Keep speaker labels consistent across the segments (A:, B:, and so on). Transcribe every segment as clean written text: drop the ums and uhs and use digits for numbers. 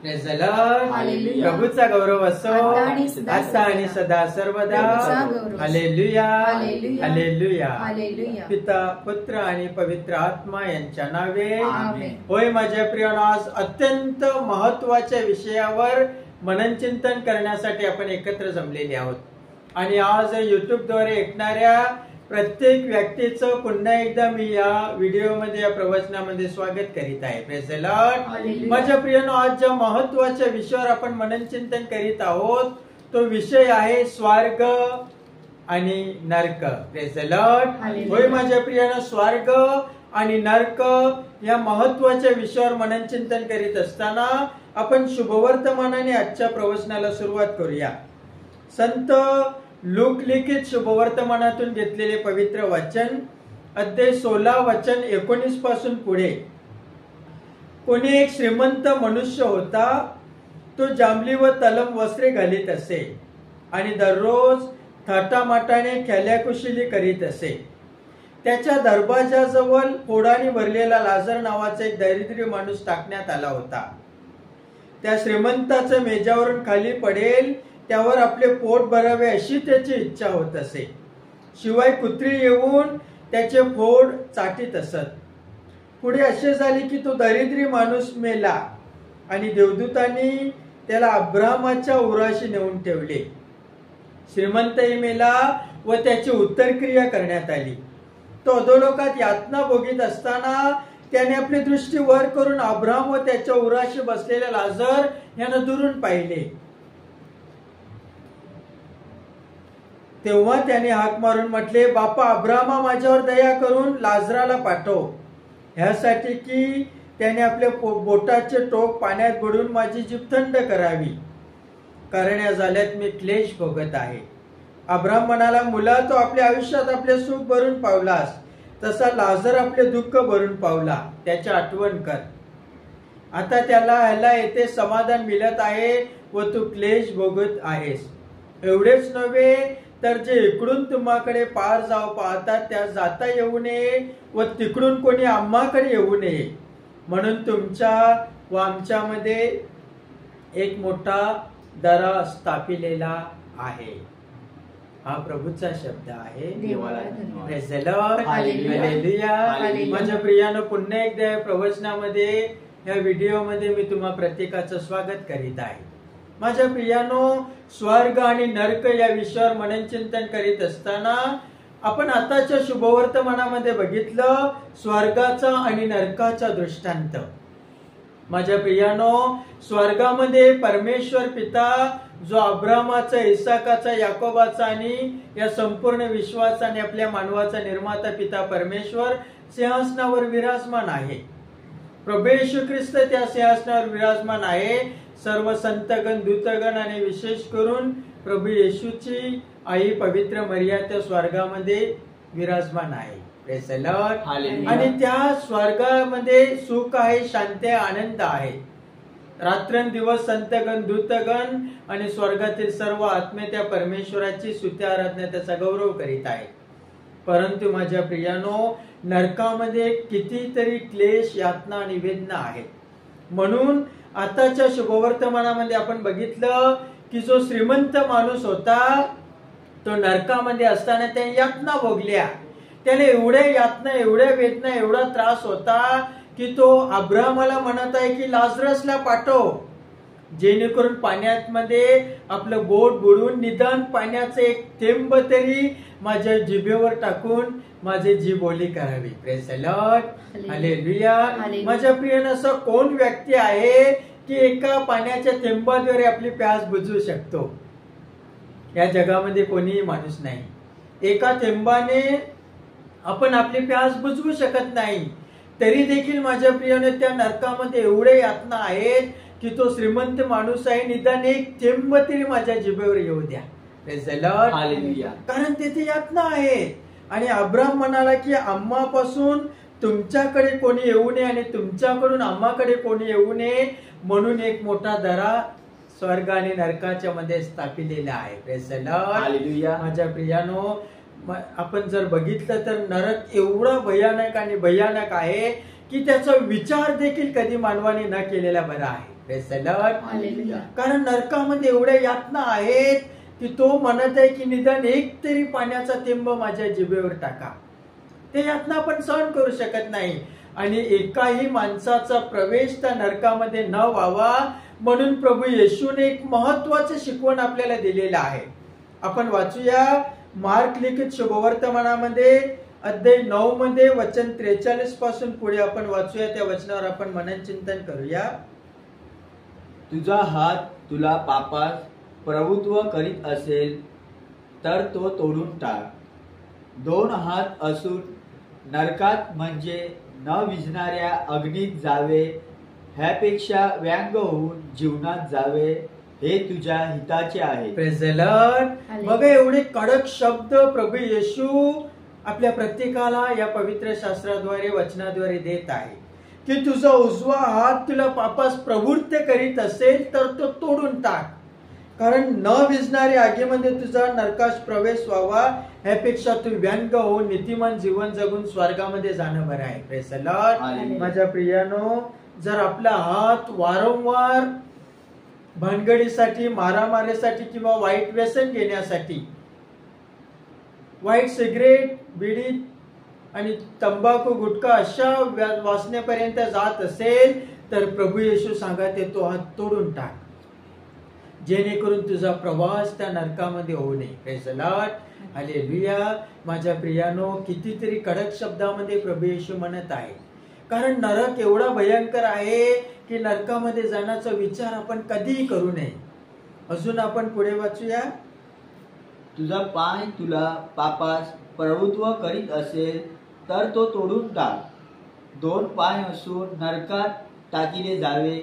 A: Praise the Lord.
B: Hallelujah.
A: प्रभूचा गौरव असो
B: आता आणि
A: सदा सर्वदा.
B: प्रभूचा गौरव.
A: Hallelujah
B: hallelujah.
A: हालेलुया.
B: हालेलुया.
A: पिता पुत्र आणि पवित्र आत्मा यांच्या नावे
B: आमेन.
A: होय माझ्या प्रियानो, आज अत्यंत महत्वाच्या विषयावर मननचिंतन करण्यासाठी आपण एकत्र जमलेले आहोत. आणि आज युट्यूबद्वारे ऐकणाऱ्या प्रत्येक व्यक्तीचं पुन्हा एकदा मी या व्हिडिओमध्ये, या प्रवचनामध्ये स्वागत करीत आहे. Praise the Lord.
B: हालेलुया.
A: माझ्या प्रियानो, आज ज्या महत्वाच्या विषयावर आपण मननचिंतन करीत आहोत तो विषय आहे स्वर्ग आणि नरक. Praise the Lord.
B: हालेलुया.
A: होय माझ्या प्रियानो, स्वर्ग आणि नरक या महत्वाच्या विषयावर मननचिंतन करीत असताना आपण शुभवर्तमानाने आजच्या प्रवचनाला सुरुवात करूया. संत लूक लिखित शुभवर्तमानातून घेतलेले पवित्र वचन, अध्याय 16 वचन 19 पासून पुढे. कोणी एक श्रीमंत मनुष्य होता. तो जांभली व तलम वस्त्रे घालीत असे आणि दररोज थाटामाटाने खेल्याकुशिली करीत असे. त्याच्या दरवाजाजवळ फोडाने भरलेला लाजर नावाचा एक दरिद्री माणूस टाकण्यात आला होता. त्या श्रीमंताच्या मेजावरून खाली पडेल त्यावर आपले पोट भरावे अशी त्याची इच्छा होत असे. शिवाय कुत्री येऊन त्याचे फोड चाटीत असत. पुढे असे झाले की तो दरिद्री माणूस मेला आणि देवदूतांनी त्याला अब्रामाच्या उराशी नेऊन ठेवले. श्रीमंतही मेला व त्याची उत्तरक्रिया करण्यात आली. तो अधोलोकात यातना भोगीत असताना त्याने आपली दृष्टी वर करून अब्राम व त्याच्या उराशी बसलेला लाजर यांना दुरून पाहिले. तेव्हा त्याने हाक मारून म्हटले, बापा अब्रामा, माझ्यावर दया करून लाजराला पाठव, ह्यासाठी की त्याने आपल्या बोटाचे टोक पाण्यात बुडून माझी जीभ थंड करावी, कारण या झाल्यात मी क्लेश भोगत आहे. अब्राम म्हणाला, मुला, तो आपल्या आयुष्यात आपले सुख भरून पावलास, तसा लाजर आपले दुःख भरून पावला. त्याची आठवण कर. आता ह्याला येथे समाधान मिळत आहे व तू क्लेश भोगत आहेस. एवढेच नव्हे तर जे इकडून तुम्हाकडे पार जाऊ पाहतात त्या जाता येऊ नये व तिकडून कोणी आम्हाकडे येऊ नये, म्हणून तुमच्या व आमच्यामध्ये एक मोठा दरा स्थापिलेला आहे. हा प्रभूचा शब्द आहे.
B: देवाला धन्यवाद.
A: Praise the Lord.
B: Hallelujah.
A: Hallelujah.
B: Hallelujah.
A: माझ्या प्रियानो, पुन्हा एकदा या प्रवचनामध्ये, या व्हिडिओमध्ये मी तुम्हा प्रत्येकाचं स्वागत करीत आहे. माझ्या प्रियानो, स्वर्ग आणि नरक या विषयावर मननचिंतन करीत असताना आपण आताच्या शुभवर्तमानामध्ये बघितलं स्वर्गाचा आणि नरकाचा दृष्टांत. माझ्या प्रियानो, स्वर्गामध्ये परमेश्वर पिता, जो अब्रामाचा, इसाकाचा, याकोबाचा आणि या संपूर्ण विश्वाचा आणि आपल्या मानवाचा निर्माता पिता परमेश्वर सिंहासनावर विराजमान आहे. प्रभू येशू ख्रिस्त त्या सिंहासनावर विराजमान आहे. सर्व संतगण, दूतगण आणि विशेष करून प्रभू येशूची आई पवित्र मरिया त्या स्वर्गामध्ये विराजमान आहे. Praise the Lord. आणि त्या स्वर्गामध्ये सुख आहे, शांती आहे, आनंद आहे. रात्रंदिवस संतगण, दूतगण आणि स्वर्गातील सर्व आत्मे त्या परमेश्वराची स्तुती आराधना, त्याचा गौरव करीत आहे. परंतु माझ्या प्रियानो, नरकामध्ये कितीतरी क्लेश, यातना आणि वेदना आहेत. म्हणून आताच्या शुभवर्तमानामध्ये आपण बघितलं की जो श्रीमंत माणूस होता तो नरकामध्ये असताना त्याने यातना भोगल्या. त्याने एवढ्या यातना, एवढ्या वेदना, एवढा त्रास होता की तो अब्रामाला म्हणत आहे की लाजरसला पाठव, जेणेकरून पाण्यात मध्ये आपलं बोट बुडून निदान पाण्याचं एक थेंब तरी माझ्या जिभेवर टाकून माझी जीभ ओली करावी. Praise the Lord. हालेलुया. माझ्या प्रियानं, असं कोण व्यक्ती आहे की एका पाण्याच्या थेंबाद्वारे आपली प्यास बुजवू शकतो? या जगामध्ये कोणीही माणूस नाही. एका थेंबाने आपण आपली प्यास बुजवू शकत नाही. तरी देखील माझ्या प्रियाने त्या नरकामध्ये एवढे यातना आहेत की तो श्रीमंत माणूस आहे, निदान एक थेंब तरी माझ्या जिभेवर येऊ द्या. Praise the Lord.
B: हालेलुया.
A: कारण तेथे यातना आहे. आणि अब्राम म्हणाला की आम्हापासून तुमच्याकडे कोणी येऊ नये आणि तुमच्याकडून आम्हाकडे कोणी येऊ नये, म्हणून एक मोठा दरा स्वर्ग आणि नरकाच्या मध्ये स्थापिलेला आहे. Praise the Lord.
B: हालेलुया.
A: माझ्या प्रियानो, आपण जर बघितलं तर नरक एवढा भयानक आणि भयानक आहे की त्याचा विचार देखील कधी मानवाने न केलेला बरा आहे. Praise the Lord.
B: हालेलुया.
A: कारण नरकामध्ये एवढ्या यातना आहेत की तो म्हणत आहे की निदान एक तरी पाण्याचा थेंब माझ्या जिभेवर टाका. ते यातना आपण सहन करू शकत नाही आणि एकाही माणसाचा प्रवेश त्या नरकामध्ये न व्हावा म्हणून प्रभू येशूने एक महत्वाचं शिकवण आपल्याला दिलेलं आहे. आपण वाचूया मार्क लिखित शुभवर्तमानामध्ये अध्याय 9 मध्ये वचन 43 पासून पुढे आपण वाचूया. त्या वचनावर आपण मनन चिंतन करूया.
C: तुझा हात तुला पापास प्रभुत्व करीत असेल तर तो तोडून टाक. 2 हात असून नरकात म्हणजे न विझणाऱ्या अग्नीत जावे ह्यापेक्षा व्यंग होऊन जीवनात जावे हे तुझ्या हिताचे आहे.
A: Praise the Lord. बघा एवढे कडक शब्द प्रभू येशू आपल्या प्रत्येकाला या पवित्र शास्त्राद्वारे वचनाद्वारे देत आहे की तुझा उजवा हात तुला पापास प्रवृत्त करीत असेल तर तो तोडून टाक. कारण न विझणाऱ्या आगीमध्ये तुझा नरकास प्रवेश व्हावा ह्यापेक्षा तू व्यंग होऊन नीतिमान जीवन जगून स्वर्गामध्ये जाणं बरं आहे. Praise the Lord. माझ्या प्रियानो, जर आपला हात वारंवार भानगडीसाठी, मारामारीसाठी किंवा वाईट व्यसन घेण्यासाठी, वाईट सिगरेट, बिडी आणि तंबाखू, गुटखा अशा वासनेपर्यंत जात असेल तर प्रभू येशू सांगत तो हात तोडून टाक, जेणेकरून तुझा प्रवास त्या नरकामध्ये होऊ नये. Praise the Lord. हालेलुया. माझ्या प्रियानो, कितीतरी कडक शब्दामध्ये प्रभू येशू म्हणत आहे. कारण नरक एवढा भयंकर आहे की नरकामध्ये जाण्याचा विचार आपण कधीही करू नये. अजून आपण पुढे वाचूया.
C: तुझा पाय तुला पापास प्रभुत्व करीत असेल तर तो तोडून टाक. 2 पाय असून नरकात टाकिले जावे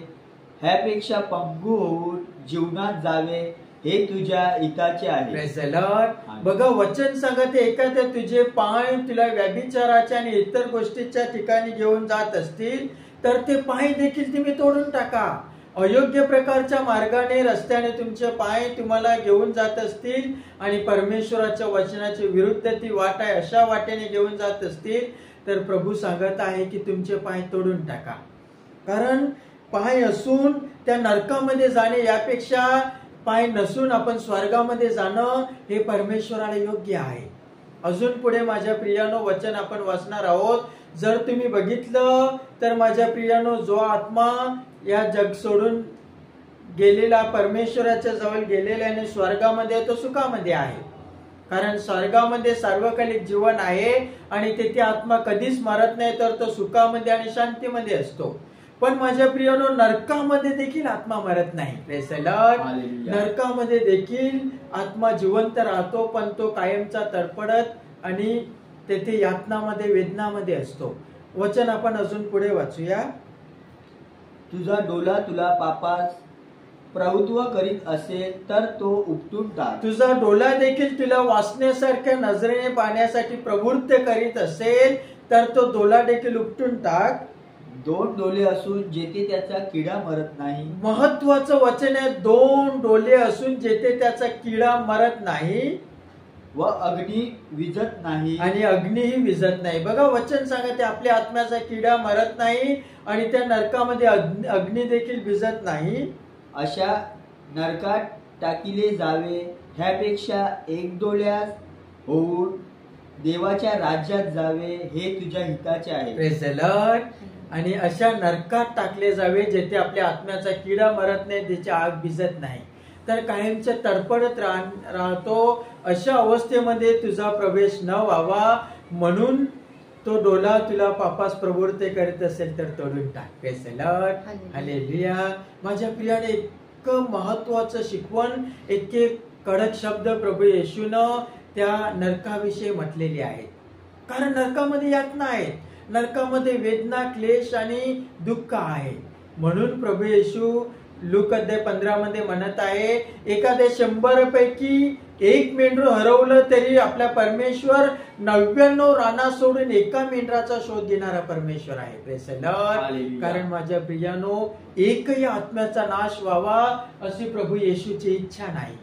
C: ह्यापेक्षा पंगू होऊन जीवनात जावे हे तुझ्या हिताचे आहे.
A: Praise the Lord. बघा वचन सांगते, एखाद्या तुझे पाय तुला व्यभिचाराच्या आणि इतर गोष्टीच्या ठिकाणी घेऊन जात असतील तर ते पाय देखील तुम्ही तोडून टाका. अयोग्य प्रकारच्या मार्गाने, रस्त्याने तुमचे पाय तुम्हाला घेऊन जात असतील आणि परमेश्वराच्या वचनाच्या विरुद्ध ती वाट आहे अशा वाटेने घेऊन जात असतील तर प्रभू सांगत आहे की तुमचे पाय तोडून टाका. कारण पाय असून त्या नरकामध्ये जाणे यापेक्षा पाय नसून आपण स्वर्गामध्ये जाणं हे परमेश्वराला योग्य आहे. अजून पुढे माझ्या प्रियानो वचन आपण वाचणार आहोत. जर तुम्ही बघितलं तर माझ्या प्रियानो, जो आत्मा या जग सोडून गेलेला, परमेश्वराच्या जवळ गेलेला आणि स्वर्गामध्ये तो सुखामध्ये आहे. कारण स्वर्गामध्ये सार्वकालिक जीवन आहे आणि तेथे आत्मा कधीच मरत नाही, तर तो सुखामध्ये आणि शांतीमध्ये असतो. पण माझ्या प्रियानो, नरकामध्ये देखील आत्मा मरत नाही. Praise the Lord. नरकामध्ये देखील आत्मा जिवंत राहतो, पण तो कायमचा तडफडत आणि तेथे यातनामध्ये, वेदनामध्ये असतो. वचन आपण अजून पुढे वाचूया.
C: तुझा डोला तुला पापास प्रभुत्व करीत असेल तर तो उपटून टाक.
A: तुझा डोला देखील तुला वाचण्यासारख्या नजरेने पाहण्यासाठी प्रवृत्त करीत असेल तर तो डोला देखील उपटून टाक.
C: 2 डोले असून जेथे त्याचा किडा मरत नाही.
A: महत्वाचं वचन आहे. 2 डोले असून जेथे त्याचा किडा मरत नाही
C: व अग्नी विझत नाही.
A: आणि अग्नीही विझत नाही. बघा वचन सांगते आपल्या आत्म्याचा किडा मरत नाही आणि त्या नरकामध्ये अग्नी देखील विझत नाही.
C: अशा नरकात टाकिले जावे ह्यापेक्षा 1 डोल्यास होऊन देवाच्या राज्यात जावे हे तुझ्या हिताचे आहे.
A: Praise the Lord. आणि अशा नरकात टाकले जावे जेथे आपल्या आत्म्याचा किडा मरत नाही, त्याची आग भिजत नाही, तर कायमचे तडफडत राहतो. अशा अवस्थेमध्ये तुझा प्रवेश न व्हावा म्हणून तो डोला तुला पापास प्रवृत्त करीत असेल तर तोडून टाक. Praise the Lord. हालेलुया. माझ्या प्रियाने इतकं महत्वाचं शिकवण, इतके कडक शब्द प्रभू येशूनं त्या नरकाविषयी म्हटलेले आहेत. कारण नरकामध्ये यातना आहेत, नरकामध्ये वेदना, क्लेश आणि दुःख आहे. म्हणून प्रभू येशू लूक अध्याय 15 मध्ये म्हणत आहे, एखाद्या 100 पैकी 1 मेंढरू हरवलं तरी आपला परमेश्वर 99 राना सोडून एका मेंढराचा शोध घेणारा परमेश्वर आहे. Praise the Lord. कारण माझ्या प्रियानो, एकही आत्म्याचा नाश व्हावा अशी प्रभू येशूची इच्छा नाही.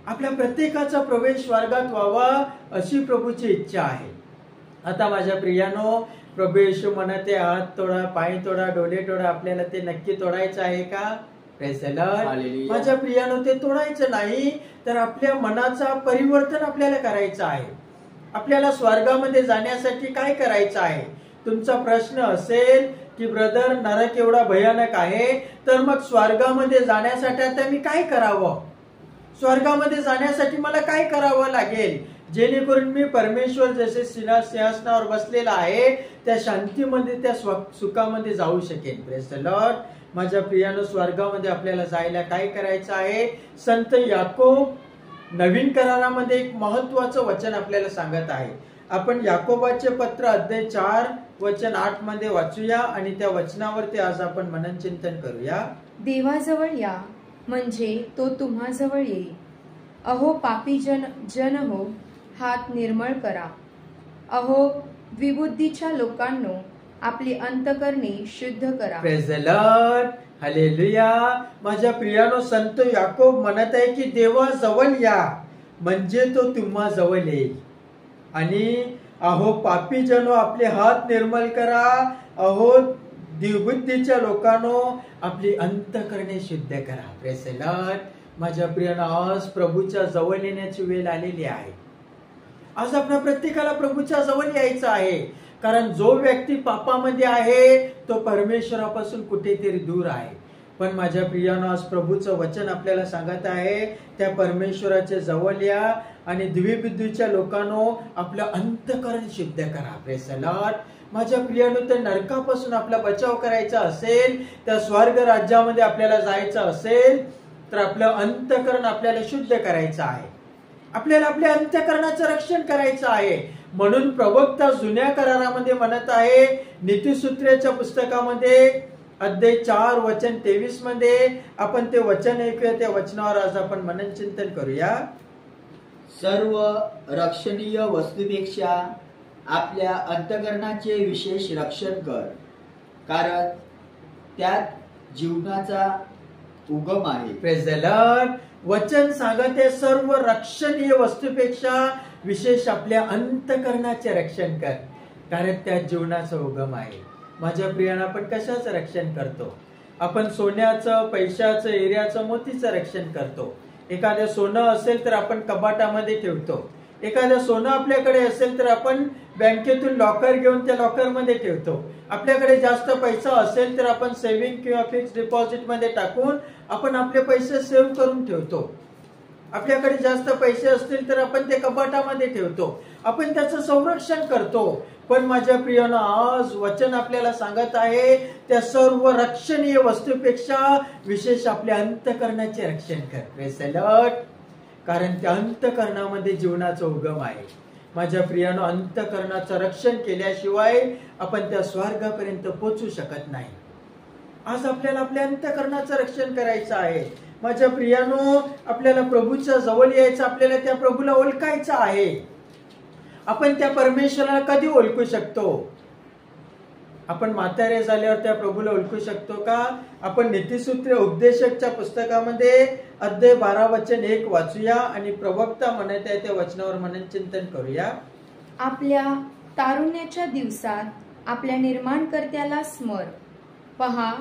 A: आपल्या प्रत्येकाचा प्रवेश स्वर्गात व्हावा अशी प्रभूची इच्छा आहे. आता माझ्या प्रियानो, प्रभू येशू म्हणते हात तोडा, पाय तोडा, डोळे तोडा. आपल्याला ते नक्की तोडायचं आहे का? Praise the Lord.
C: हालेलुया.
A: माझ्या प्रियानो, ते तोडायचं नाही, तर आपल्या मनाचा परिवर्तन आपल्याला करायचं आहे. आपल्याला स्वर्गामध्ये जाण्यासाठी काय करायचं आहे? तुमचा प्रश्न असेल की ब्रदर, नरक एवढा भयानक आहे, तर मग स्वर्गामध्ये जाण्यासाठी आता मी काय करावं? स्वर्गामध्ये जाण्यासाठी मला काय करावं लागेल, जेणेकरून मी परमेश्वर जसे सिंहासनावर बसलेला आहे त्या शांतीमध्ये, त्या सुखामध्ये जाऊ शकेन. Praise the Lord. माझ्या प्रियानो, स्वर्गामध्ये आपल्याला जायला काय करायचं आहे? संत याकोब नवीन करारामध्ये एक महत्वाचं वचन आपल्याला सांगत आहे. आपण याकोबाचे पत्र अध्याय 4 वचन 8 मध्ये वाचूया आणि त्या वचनावरती आज आपण मनन चिंतन करूया.
B: देवाजवळ या, म्हणजे तो तुम्हाजवळ येईल. अहो पापी जन हो, हात निर्मळ करा. अहो द्विबुद्धीच्या लोकांनो, आपली अंतकरणे शुद्ध करा.
A: Praise the Lord. हालेलुया. माझ्या प्रियानो, संत याकोब म्हणत आहे की देवाजवळ या, म्हणजे तो तुम्हा जवळ येईल. आणि अहो पापी जनो, आपले हात निर्मल करा. अहो द्विबुद्धीच्या लोकांनो, आपली अंतकरणे शुद्ध करा. Praise the Lord. माझ्या प्रियानो, आज प्रभूच्या जवळ येण्याची वेळ आलेली आहे. आज आपल्या प्रत्येकाला प्रभूच्या जवळ यायचं आहे, कारण जो व्यक्ती पापामध्ये आहे तो परमेश्वरापासून कुठेतरी दूर आहे. पण माझ्या प्रियानो, आज प्रभूचं वचन आपल्याला सांगत आहे, त्या परमेश्वराच्या जवळ या आणि द्विबुद्धीच्या लोकांनो, आपलं अंतकरण शुद्ध करा. Praise the Lord. माझ्या प्रियानो, त्या नरकापासून आपला बचाव करायचा असेल, त्या स्वर्ग राज्यामध्ये आपल्याला जायचं असेल, तर आपलं अंतकरण आपल्याला शुद्ध करायचं आहे. आपल्याला आपल्या अंतकरणाचं रक्षण करायचं आहे. म्हणून प्रवक्ता जुन्या करारामध्ये म्हणत आहे, नीतिसूत्रेच्या पुस्तकामध्ये अध्याय 4 वचन 23 मध्ये आपण ते वचन ऐकूया. त्या वचनावर आज आपण मनन चिंतन करूया.
C: सर्व रक्षणीय वस्तूपेक्षा आपल्या अंतकरणाचे विशेष रक्षण कर, कारण त्यात जीवनाचा उगम आहे.
A: Praise the Lord. वचन सांगते, सर्व रक्षणीय वस्तूपेक्षा विशेष आपल्या अंतकरणाचे रक्षण कर, कारण त्यात जीवनाचा उगम आहे. माझ्या प्रियानं, आपण कशाचं रक्षण करतो? आपण सोन्याचं, पैशाचं, हिऱ्याचं, मोतीचं रक्षण करतो. एखादं सोनं असेल तर आपण कपाटामध्ये ठेवतो. एखादं सोनं आपल्याकडे असेल तर आपण बँकेतून लॉकर घेऊन त्या लॉकर मध्ये ठेवतो. आपल्याकडे जास्त पैसा असेल तर आपण सेव्हिंग किंवा फिक्स डिपॉझिट मध्ये टाकून आपण आपले पैसे सेव्ह करून ठेवतो. आपल्याकडे जास्त पैसे असतील तर आपण ते कपाटामध्ये ठेवतो. आपण त्याचं संरक्षण करतो. पण माझ्या प्रियानं, आज वचन आपल्याला सांगत आहे, त्या सर्व रक्षणीय वस्तूपेक्षा विशेष आपल्या अंतकरणाचे रक्षण कर. Praise the Lord. कारण त्या अंतकरणामध्ये जीवनाचा उगम आहे. माझ्या प्रियानं, अंतकरणाचं रक्षण केल्याशिवाय आपण त्या स्वर्गापर्यंत पोहोचू शकत नाही. आज आपल्याला आपल्या अंतकरणाचं रक्षण करायचं आहे. माझ्या प्रियानो, आपल्याला प्रभूच्या जवळ यायचं, आपल्याला त्या प्रभूला ओळखायचं आहे. आपण त्या परमेश्वराला कधी ओळखू शकतो? आपण म्हातारे झाल्यावर त्या प्रभूला ओळखू शकतो का? आपण नीतिसूत्र उपदेशकच्या पुस्तकामध्ये अध्याय 12 वचन 1 वाचूया आणि प्रवक्ता म्हणत आहे त्या वचनावर मनन चिंतन करूया.
B: आपल्या तारुण्याच्या दिवसात आपल्या निर्माणकर्त्याला स्मर. पहा,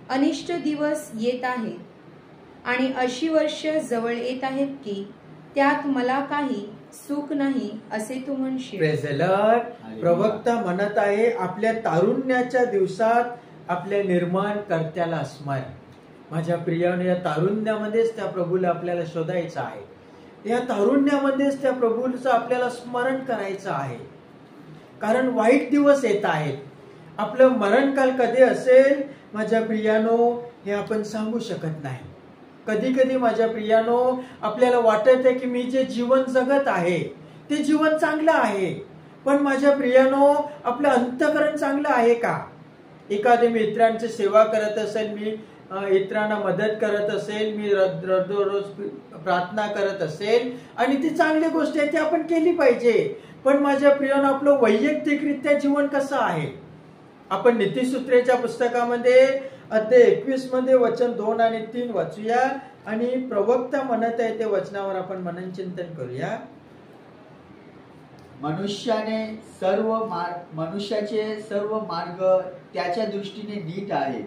B: अनिष्ट दिवस येत आहेत आणि अशी वर्ष जवळ येत आहेत की त्यात मला काही सुख नाही असे तू म्हणशील.
A: Praise the Lord. प्रवक्ता म्हणत आहे, आपल्या तारुण्याच्या दिवसात आपल्या निर्माणकर्त्याला स्मर. माझ्या प्रियाने, या तारुण्यामध्येच त्या प्रभूला आपल्याला शोधायचं आहे. या तारुण्यामध्येच त्या प्रभूचं आपल्याला स्मरण करायचं आहे, कारण वाईट दिवस येत आहेत. आपलं मरणकाल कधी असेल माझ्या प्रियानो, हे आपण सांगू शकत नाही. कधी कधी माझ्या प्रियानो, आपल्याला वाटत आहे की मी जे जीवन जगत आहे ते जीवन चांगलं आहे. पण माझ्या प्रियानो, आपलं अंतकरण चांगलं आहे का? एखाद्या मित्रांची सेवा करत असेल, मी इतरांना मदत करत असेल, मी रोज प्रार्थना करत असेल आणि ती चांगली गोष्ट आहे, ती आपण केली पाहिजे. पण माझ्या प्रियानो, आपलं वैयक्तिकरित्या जीवन कसं आहे? आपण नीतिसूत्रेच्या पुस्तकामध्ये अध्याय 21 मध्ये वचन 2 आणि 3 वाचूया आणि प्रवक्ता म्हणत आहे ते वचनावर आपण मनन चिंतन करूया.
C: मनुष्याचे सर्व मार्ग त्याच्या दृष्टीने नीट आहेत,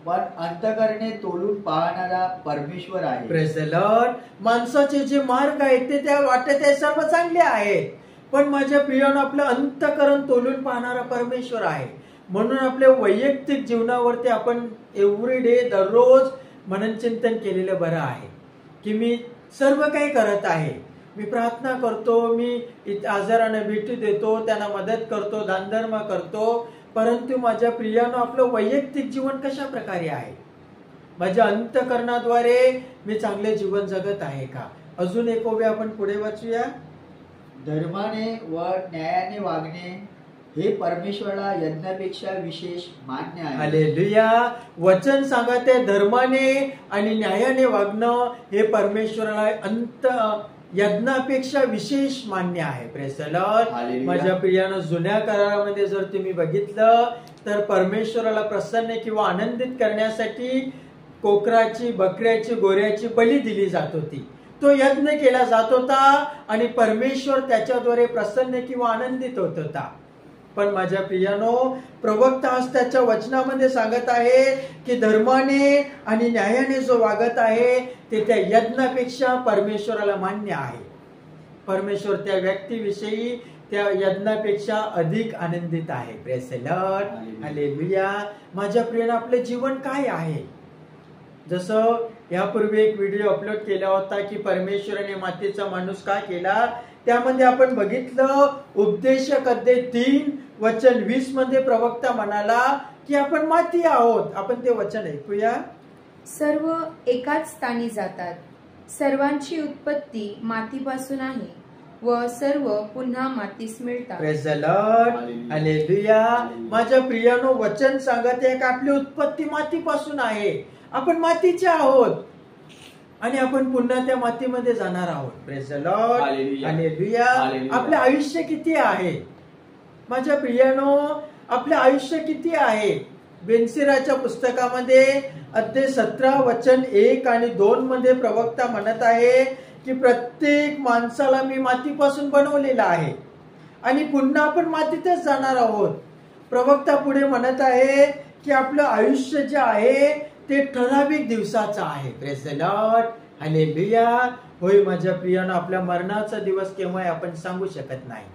C: पण अंतःकरणे तोलून पाहणारा परमेश्वर आहे.
A: Praise the Lord. माणसाचे जे मार्ग आहेत ते त्या वाटत आहे सर्व चांगले आहेत, पण माझ्या प्रियानं आपलं अंतःकरण तोलून पाहणारा परमेश्वर आहे. म्हणून आपल्या वैयक्तिक जीवनावरती आपण एव्हरीडे दररोज मननचिंतन केलेलं बरं आहे की मी सर्व काही करत आहे, मी प्रार्थना करतो, मी आजारांना भेटी देतो, त्यांना मदत करतो, दानधर्म करतो, परंतु माझ्या प्रियानं आपलं वैयक्तिक जीवन कशा प्रकारे आहे, माझ्या अंतःकरणाद्वारे मी चांगले जीवन जगत आहे का. अजून एक ओवी आपण पुढे वाचूया.
C: धर्माने व न्यायाने वागणे हे परमेश्वराला यज्ञापेक्षा विशेष मान्य आहे.
A: हालेलुया. वचन सांगत आहे धर्माने आणि न्यायाने वागणं हे परमेश्वराला यज्ञापेक्षा विशेष मान्य आहे. Praise the Lord. माझ्या प्रियानं जुन्या करारामध्ये जर तुम्ही बघितलं तर परमेश्वराला प्रसन्न किंवा आनंदित करण्यासाठी कोकराची, बकऱ्याची, गोऱ्याची बली दिली जात होती. तो यज्ञ केला जात होता आणि परमेश्वर त्याच्याद्वारे प्रसन्न किंवा आनंदित होत होता. पण माझ्या प्रियानो, प्रवक्ता आज त्याच्या वचनामध्ये सांगत आहे की धर्माने आणि न्यायाने जो वागत आहे ते त्या यज्ञापेक्षा परमेश्वराला मान्य आहे. परमेश्वर त्या व्यक्तीविषयी त्या यज्ञापेक्षा अधिक आनंदित आहे. Praise the Lord. हालेलुया. माझ्या प्रियानं आपलं जीवन काय आहे, जसं यापूर्वी एक व्हिडिओ अपलोड केला होता की परमेश्वराने मातीचा माणूस का केला, त्यामध्ये आपण बघितलं उपदेशक अध्याय 3 वचन 20 मध्ये प्रवक्ता म्हणाला की आपण माती आहोत. आपण ते वचन ऐकूया.
B: सर्व एकाच स्थानी जातात, सर्वांची उत्पत्ती मातीपासून आहे व सर्व पुन्हा मातीस मिळतात.
A: Praise the Lord. हालेलुया. माझ्या प्रियानो, वचन सांगत आहे की आपली उत्पत्ती मातीपासून आहे, आपण मातीचे आहोत आणि आपण पुन्हा त्या मातीमध्ये जाणार आहोत. Praise the Lord. हालेलुया. आपलं आयुष्य किती आहे माझ्या प्रियानो, आपलं आयुष्य किती आहे. बेनसिराच्या पुस्तकामध्ये अध्याय 17 वचन 1 आणि 2 मध्ये प्रवक्ता म्हणत आहे की प्रत्येक माणसाला मी मातीपासून बनवलेला आहे आणि पुन्हा आपण मातीतच जाणार आहोत. प्रवक्ता पुढे म्हणत आहे की आपलं आयुष्य जे आहे ते ठराविक दिवसाचं आहे. Praise the Lord. हालेलुया. होय माझ्या प्रियानो, आपल्या मरणाचा दिवस केव्हा आहे आपण सांगू शकत नाही.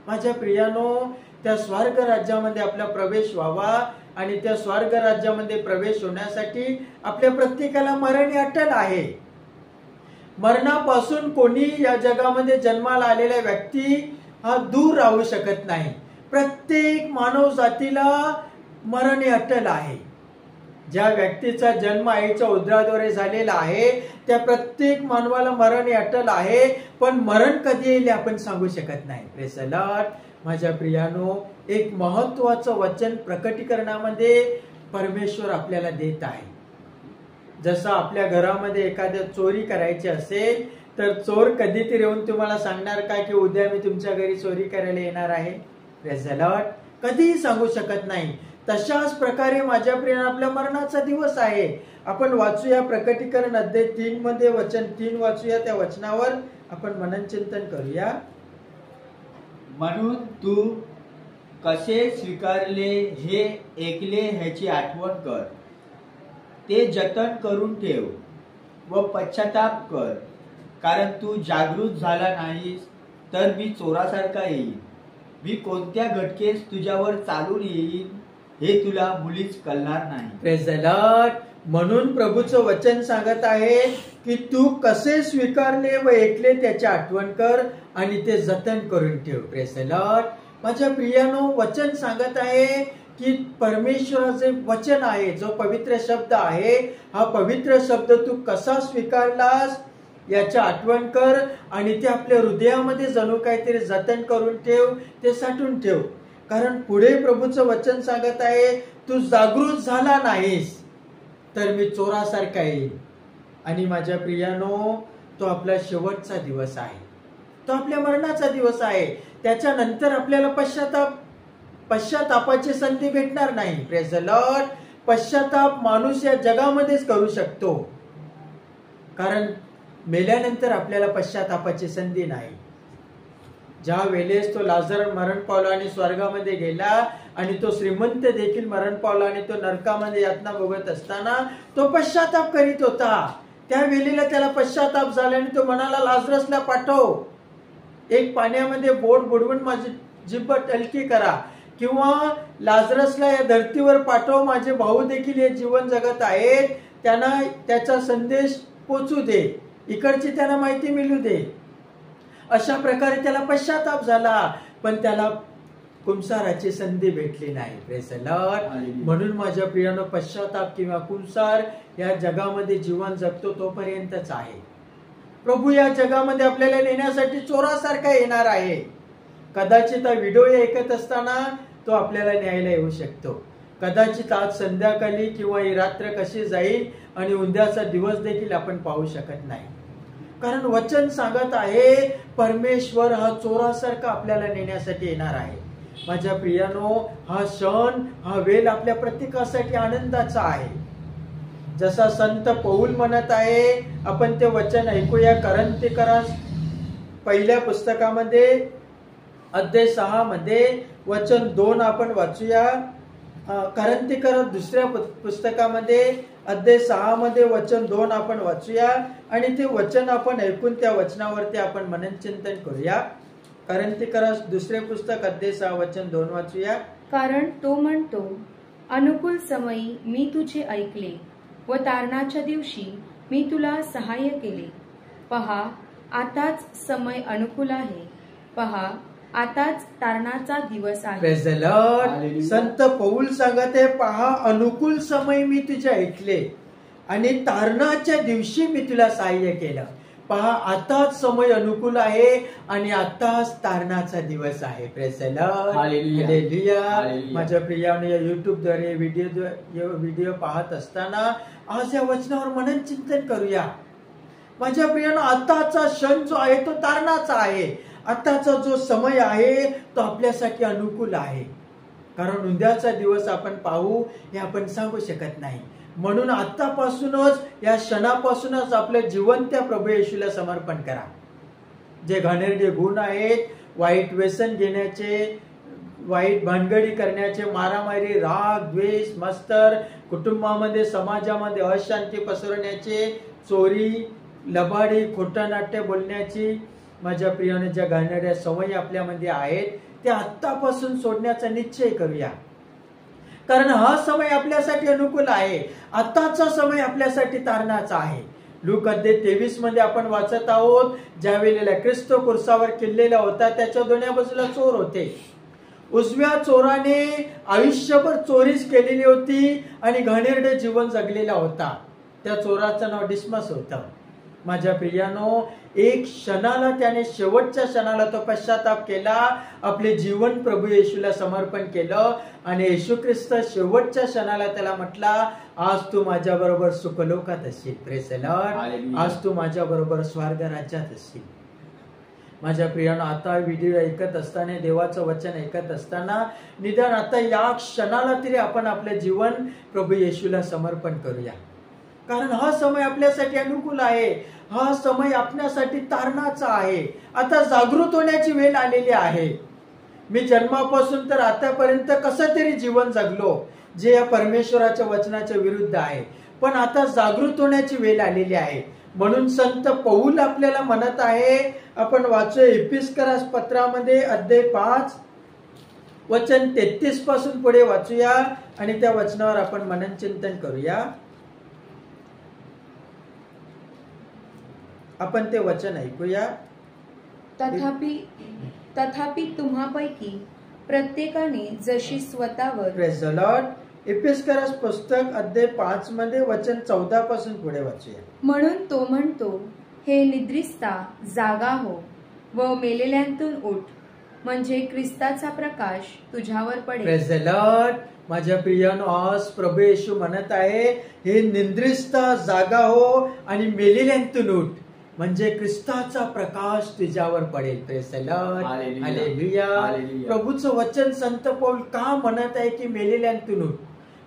A: माझ्या प्रियानो, त्या स्वर्ग राज्यामध्ये आपला प्रवेश व्हावा आणि त्या स्वर्ग राज्यामध्ये प्रवेश होण्यासाठी आपल्या प्रत्येकाला मरण हे अटल आहे. मरणापासून कोणी या जगामध्ये जन्माला आलेला व्यक्ती हा दूर राहू शकत नाही. प्रत्येक मानव जातीला मरण हे अटल आहे. ज्या व्यक्तीचा जन्म आईच्या उदराद्वारे झालेला आहे त्या प्रत्येक मानवाला मरण हे अटल आहे, पण मरण कधी येईल आपण सांगू शकत नाही. Praise the Lord. माझ्या प्रियानो, एक महत्वाचं वचन प्रकटीकरणामध्ये परमेश्वर आपल्याला देत आहे. जसं आपल्या घरामध्ये एखाद्या चोरी करायची असेल तर चोर कधीतरी येऊन तुम्हाला सांगणार का की उद्या मी तुमच्या घरी चोरी करायला येणार आहे. Praise the Lord. कधीही सांगू शकत नाही. तशाच प्रकारे माझ्या प्रियानं आपल्या मरणाचा दिवस आहे. आपण वाचूया प्रकटीकरण अध्याय 3 मध्ये वचन 3 वाचूया. त्या वचनावर आपण मननचिंतन करूया.
C: म्हणून तू कसे स्वीकारले हे ऐकले ह्याची आठवण कर, ते जतन करून ठेव व पश्चाताप कर, कारण तू जागृत झाला नाहीस तर मी चोरासारखा येईन. मी कोणत्या घटकेस तुझ्यावर चालून येईन हे तुला मुळीच कळणार नाही.
A: Praise the Lord. म्हणून प्रभूचं वचन सांगत आहे की तू कसे स्वीकारले व ऐकले त्याची आठवण कर आणि ते जतन करून ठेव. Praise the Lord. माझ्या प्रियानो, वचन सांगत आहे की परमेश्वराचे वचन आहे, जो पवित्र शब्द आहे, हा पवित्र शब्द तू कसा स्वीकारलास याची आठवण कर आणि ते आपल्या हृदयामध्ये जणू काहीतरी जतन करून ठेव, ते साठवून ठेव. कारण पुढे प्रभूचं वचन सांगत आहे तू जागृत झाला नाहीस तर मी चोरासारखा येईल. आणि माझ्या प्रियानो, तो आपला शेवटचा दिवस आहे, तो आपल्या मरणाचा दिवस आहे. त्याच्यानंतर आपल्याला पश्चातापाची संधी भेटणार नाही. Praise the Lord. पश्चाताप माणूस या जगामध्येच करू शकतो, कारण मेल्यानंतर आपल्याला पश्चातापाची संधी नाही. ज्या वेळेस तो लाजर मरण पावला आणि स्वर्गामध्ये गेला आणि तो श्रीमंत देखील मरण पावला आणि तो नरकामध्ये यातना भोगत असताना तो पश्चाताप करीत होता. त्या वेळेला त्याला पश्चाताप झाला आणि तो म्हणाला, लाजरसला पाठव, एक पाण्यामध्ये बोट बुडवून माझी जिभ हलकी करा, किंवा लाजरसला या धर्तीवर पाठव, माझे भाऊ देखील हे जीवन जगत आहेत, त्यांना त्याचा संदेश पोचू दे, इकडची त्यांना माहिती मिळू दे. अशा प्रकारे त्याला पश्चाताप झाला, पण त्याला कुंसाराची संधी भेटली नाही. Praise the Lord. म्हणून माझ्या प्रियानो, पश्चाताप किंवा कुंसार या जगामध्ये जीवन जगतो तोपर्यंतच आहे. प्रभू या जगामध्ये आपल्याला नेण्यासाठी चोरासारखा येणार आहे. कदाचित हा व्हिडिओ ऐकत असताना तो आपल्याला न्यायला येऊ शकतो. कदाचित आज संध्याकाळी किंवा ही रात्र कशी जाईल आणि उद्याचा दिवस देखील आपण पाहू शकत नाही. कारण वचन सांगत आहे, परमेश्वर हा चोरासारखा आपल्याला नेण्यासाठी येणार आहे. माझ्या प्रियानो, हा क्षण, हा वेळ आपल्या प्रत्येकासाठी आनंदाचा आहे. जसा संत पौल म्हणत आहे, आपण ते वचन ऐकूया. कोरिन्थीकरास पहिल्या पुस्तकामध्ये अध्याय 6 मध्ये वचन 2 आपण वाचूया. कोरिन्थीकर दुसऱ्या पुस्तकामध्ये अध्याय 6 मध्ये वचन 2 आपण वाचूया आणि ते वचन आपण ऐकून त्या वचनावरती आपण मननचिंतन करूया. कोरिन्थीकर दुसरे पुस्तक अध्याय 6 वचन 2 वाचूया.
B: कारण तो म्हणतो, अनुकूल समयी मी तुझे ऐकले व तारणाच्या दिवशी मी तुला सहाय्य केले. पहा, आताच समय अनुकूल आहे. पहा, आताच तारणाचा दिवस आहे.
A: Praise the Lord. संत पौल सांगत आहे, पहा, अनुकूल समय मी तुझे ऐकले आणि तारणाच्या दिवशी मी तुला सहाय्य केलं. पहा, आताच समय अनुकूल आहे आणि आताच तारणाचा दिवस आहे. Praise the Lord. हालेलुया. माझ्या प्रियाने या युट्यूबद्वारे व्हिडिओ पाहत असताना आज या वचनावर मनन चिंतन करूया. माझ्या प्रियानं, आताचा क्षण जो आहे तो तारणाचा आहे. आताचा जो समय आहे तो आपल्यासाठी अनुकूल आहे. कारण उद्याचा दिवस आपण पाहू हे आपण सांगू शकत नाही. म्हणून आतापासूनच, या क्षणापासूनच आपलं जीवन त्या प्रभू येशूला समर्पण करा. जे घाणेरडे गुण आहेत, वाईट व्यसन घेण्याचे, वाईट भानगडी करण्याचे, मारामारी, राग, द्वेष, मत्सर, कुटुंबामध्ये समाजामध्ये अशांती पसरवण्याचे, चोरी, लबाडी, खोटं नाट्य बोलण्याची, माझ्या प्रियाने ज्या घाणेरड्या सवयी आपल्यामध्ये आहेत त्या आत्तापासून सोडण्याचा निश्चय करूया. कारण हा समय आपल्यासाठी अनुकूल आहे. आताचा समय आपल्यासाठी तारणाचा आहे. लूक अध्याय 23 मध्ये आपण वाचत आहोत, ज्या वेळेला ख्रिस्त क्रुसावर किल्लेला होता त्याच्या दोन्ही बाजूला चोर होते. उजव्या चोराने आयुष्यभर चोरीच केलेली होती आणि घाणेरडे जीवन जगलेला होता. त्या चोराचं नाव डिस्मस होतं. माझ्या प्रियानो, एक क्षणाला त्याने, शेवटच्या क्षणाला तो पश्चाताप केला, आपले जीवन प्रभू येशूला समर्पण केलं आणि येशू ख्रिस्त शेवटच्या क्षणाला त्याला म्हटला, आज तू माझ्या बरोबर सुखलोकात असशील. Praise the Lord. आज तू माझ्या बरोबर स्वर्ग राज्यात असशील. माझ्या प्रियानो, आता व्हिडिओ ऐकत असताना, देवाचं वचन ऐकत असताना, निदान आता या क्षणाला तरी आपण आपले जीवन प्रभू येशूला समर्पण करूया. कारण हा समय आपल्यासाठी अनुकूल आहे. हा समय आपल्यासाठी तारणाचा आहे. आता जागृत होण्याची वेळ आलेली आहे. मी जन्मापासून तर आतापर्यंत कसं तरी जीवन जगलो जे या परमेश्वराच्या वचनाच्या विरुद्ध आहे, पण आता जागृत होण्याची वेळ आलेली आहे. म्हणून संत पौल आपल्याला म्हणत आहे, आपण वाचूया इफिसकरास पत्रामध्ये अध्याय 5 वचन 33 पासून पुढे वाचूया आणि त्या वचनावर आपण मनन चिंतन करूया. आपण ते वचन ऐकूया.
B: तथापि तुम्हापैकी प्रत्येकाने जशी स्वतःवर.
A: Praise the Lord. इफिसकरास पुस्तक अध्याय 5 मध्ये वचन 14 पासून पुढे वाचूया.
B: म्हणून तो म्हणतो, हे निद्रिस्ता, जागा हो व मेलेल्यांतून उठ, म्हणजे ख्रिस्ताचा प्रकाश तुझ्यावर पडेल.
A: Praise the Lord. माझ्या प्रियानो, आज प्रभू येशू म्हणत आहे, हे निद्रिस्ता, जागा हो आणि मेलेल्यांतून उठ, म्हणजे ख्रिस्ताचा प्रकाश तुझ्यावर पडेल. Praise the Lord. हालेलुया. प्रभूचं वचन संत पौल का म्हणत आहे की मेलेल्यांतून उठ?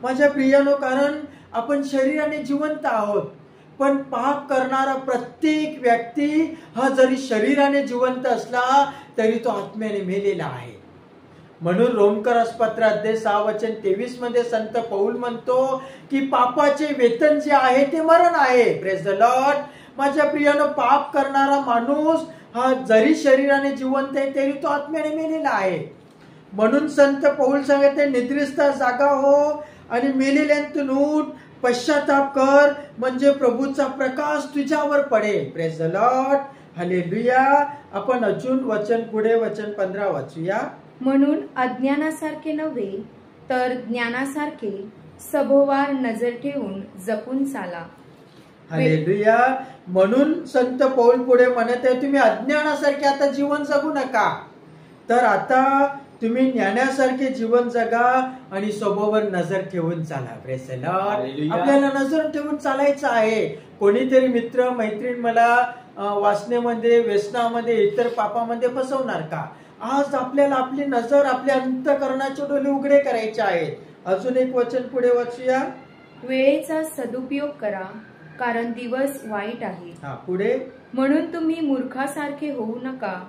A: माझ्या प्रियानो, कारण आपण शरीराने जिवंत आहोत, पण पाप करणारा प्रत्येक व्यक्ती हा जरी शरीराने जिवंत असला तरी तो आत्म्याने मेलेला आहे. म्हणून रोमकरास पत्र अध्याय 6:23 मध्ये संत पौल म्हणतो की पापाचे वेतन जे आहे ते मरण आहे. Praise the Lord. माझ्या प्रियानं, पाप करणारा माणूस हा जरी शरीराने जिवंत आहे तरी तो आत्म्याने मेलेला आहे. म्हणून संत पौल सांगते, निद्रिस्ता जागा हो आणि मेलेल्यांतून उठ, पश्चाताप कर, म्हणजे प्रभूचा प्रकाश तुझ्यावर पडेल. Praise the Lord. हालेलुया. आपण अजून वचन पुढे वचन 15 वाचूया.
B: म्हणून अज्ञानासारखे नव्हे तर ज्ञानासारखे सभोवार नजर ठेवून जपून चाला.
A: हालेलुया. म्हणून संत पौल पुढे म्हणत आहे, तुम्ही अज्ञानासारखे आता जीवन जगू नका, तर आता तुम्ही ज्ञानासारखे जीवन जगा आणि स्वभावावर नजर ठेवून चाला. Praise the Lord. आपल्याला नजर ठेवून चालायचं आहे. कोणीतरी मित्र मैत्रीण मला वासनेमध्ये, व्यसनामध्ये, इतर पापामध्ये फसवणार का? आज आपल्याला आपली नजर, आपल्या अंतःकरणाचे डोळे उघडे करायचे आहेत. अजून एक वचन पुढे वाचूया.
B: वेळेचा सदुपयोग करा, कारण दिवस वाईट आहे.
A: पुढे,
B: म्हणून तुम्ही मूर्खासारखे होऊ नका,